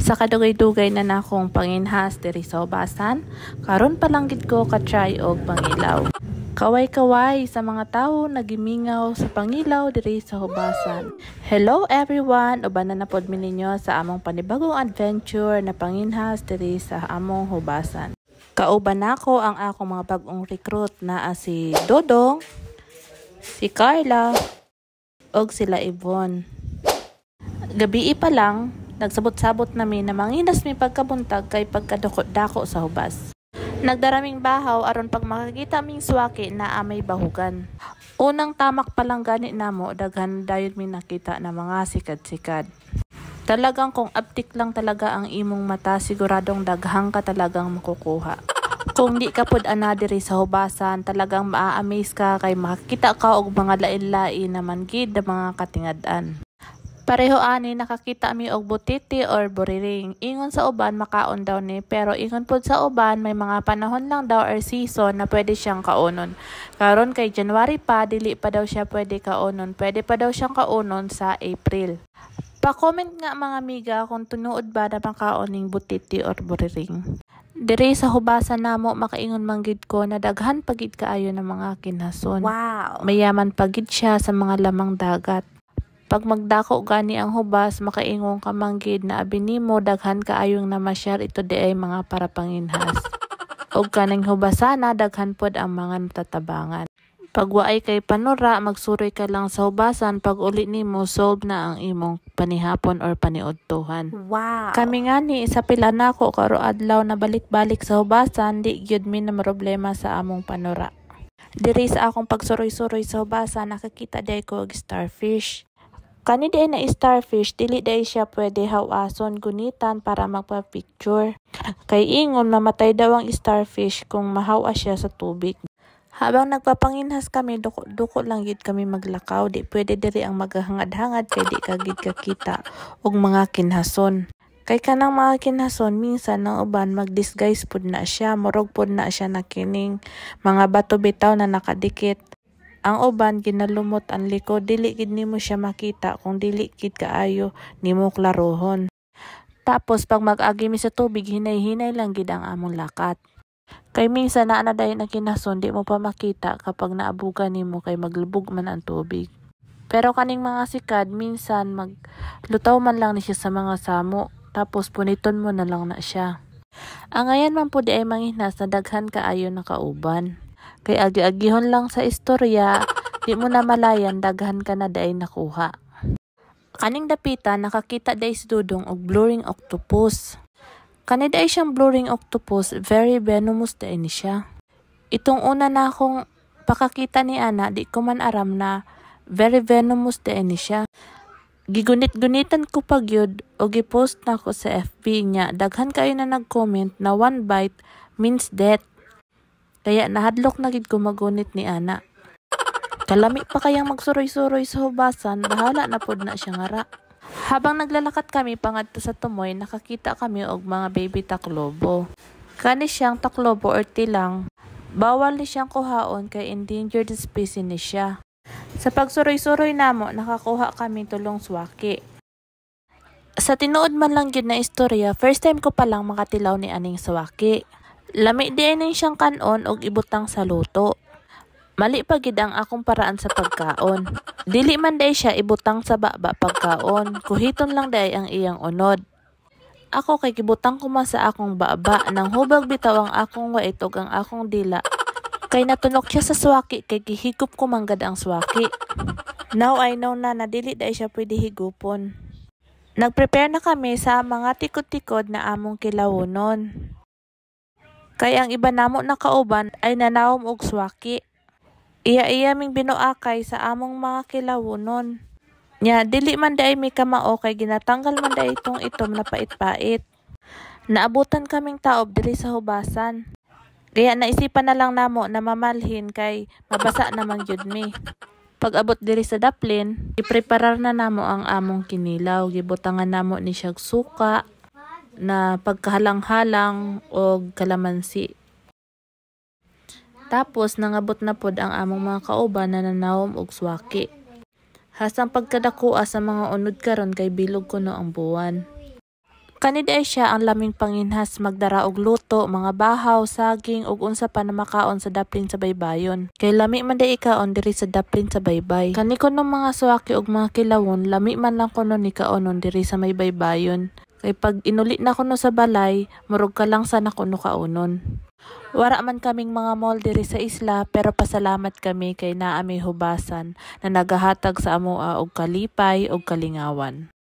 Sa kadugay-dugay na nakong panginhas diri sa hubasan, karon pa lang gid ko ka-try og pangilaw. Kaway-kaway sa mga tawo nagimingaw sa pangilaw diri sa hubasan. Hello everyone, uban na pod mi ninyo sa among panibagong adventure na panginhas diri sa among hubasan. Kauban nako ang akong mga bag-ong recruit na si Dodong, si Carla, og sila Yvonne. Gabi pa lang, nagsabot-sabot namin na manginas mi pagkabuntag kay pagkadako-dako sa hubas. Nagdaraming bahaw aron pag makakita ming swaki na amay bahugan. Unang tamak pa lang gani namo, daghan dayon mi nakita na mga sikad-sikad. Talagang kung aptik lang talaga ang imong mata, siguradong daghang ka talagang makukuha. Kung di ka pod ana diri sa hubasan, talagang maa-amaze ka kay makakita ka og mga lain-lain naman gid na mga katingad-an. Pareho ani nakakita mi og butiti or buriring. Ingon sa uban makaon daw ni, pero ingon pod sa uban may mga panahon lang daw or season na pwede siyang kaunon. Karon kay January pa, dili pa daw siya pwede kaunon. Pwede pa daw siyang kaunon sa April. Pa-comment nga mga amiga kung tunuod ba na makaon ning butiti or buriring. Diri sa hubasan namo makaingon manggid ko na daghan pagid kaayo ng mga kinason. Wow! Mayaman pagid siya sa mga lamang dagat. Pag magdako gani ang hubas, makaingon ka manggid na abinimo daghan kaayong namasyar ito di ay mga para panginhas. Og kaning hubasana daghan pod ang mga natatabangan. Pag waay kay panura, magsuroy ka lang sa hubasan, pag uli nimo solve na ang imong panihapon or paniudtuhan. Wow! Kami nga ni sa pila nako karo adlaw na balik-balik sa hubasan, di gyud mi na problema sa among panura. Diri sa akong pagsuroy-suroy sa hubasan, nakakita day ko og starfish. Kani day na starfish, dili day siya pwede hawason gunitan para magpa-picture. Kay ingon mamatay daw ang starfish kung mahawa siya sa tubig. Habang nagpapanginhas kami, duko lang gid kami maglakaw. Di pwede diri ang maghangad-hangad kay di ka gid kakita og mga kinhason. Kay kanang mga kinhason, minsan ng uban mag-disguise pud na siya, murog pud na siya na kining mga bato bitaw na nakadikit. Ang uban ginalumot ang likod, dili gid nimo siya makita kung dili gid kaayo nimo klarohon. Tapos pag mag-agi mi sa tubig, hinay-hinay lang gid ang among lakat. Kay minsan na dayon ang kinason, di mo pa makita kapag naabugan nimo kay maglubog man ang tubig. Pero kaning mga sikad, minsan maglutaw man lang ni siya sa mga samo, tapos puniton mo na lang na siya. Ang ayan man po di ay manghihnas na daghan kaayo na kauban. Kay agi-agihon lang sa istorya, di mo na malayan daghan ka na day nakuha. Kaning dapita nakakita day si Dudong og bluring octopus. Kani day siyang bluring octopus, very venomous day ni siya. Itong una na akong pakakita ni ana, di ko man aram na very venomous day ni siya. Gigunit-gunitan ko pag yun o gipost na ko sa FB niya. Daghan kayo na nag-comment na one bite means death. Kaya nahadlok na gid ko magunit ni ana. Kalami pa kayang magsuroy-suroy sa hubasan, bahala na pod na siya ngara. Habang naglalakat kami pangadto sa tumoy, nakakita kami og mga baby taklobo. Kani siyang taklobo or tilang, bawal ni siyang kuhaon kay endangered species ni siya. Sa pagsuroy-suroy namo, nakakuha kami tulong swaki. Sa tinuod man lang gyud na istorya, first time ko pa lang makatilaw ni aning swaki. Lami di ay siyang kanon og ibutang sa luto. Mali pa gid ang akong paraan sa pagkaon. Dili man day siya ibutang sa baba pagkaon, kuhiton lang day ang iyang unod. Ako kay gibutang ko man sa akong baba, nang hubag bitaw ang akong wait ug ang akong dila. Kay natunok siya sa swaki kay gihigop ko manggad ang swaki. Now I know na dili day siya pwede higupon. Nagprepare na kami sa mga tikod-tikod na among kilawunon. Kay ang iba namo na kauban ay nanawom og swaki. Iya ming binuakay sa among mga kilawunon. Nya dili man day mi kamao kay ginatanggal man day itong itom na pait-pait. Naabutan kaming taob diri sa hubasan. Kaya naisipan na lang namo na mamalhin kay mabasa namang gyud mi. Pag abot diri sa daplin, ipreparar na namo ang among kinilaw. Gibutangan namo ni siyag suka na pagkahalang-halang og kalamansi. Tapos nangabot na pod ang among mga kauban na nanawom og swaki. Hasang pagkadakua sa mga unod karon kay bilog kuno ang buwan. Kani ay siya ang laming panginhas magdara og luto, mga bahaw, saging ug unsa pa na makaon sa daplin sa baybayon. Kay lami man day ikaon diri sa daplin sa baybay. Kani kuno mga suwaki ug mga kilawon, lami man lang kuno ni kaonon diri sa may baybayon. Kay pag inuli na kuno sa balay, murog ka lang sana kuno kaunon. Wara man kaming mga mall diri sa isla pero pasalamat kami kay naa may hubasan na nagahatag sa amoa og kalipay ug kalingawan.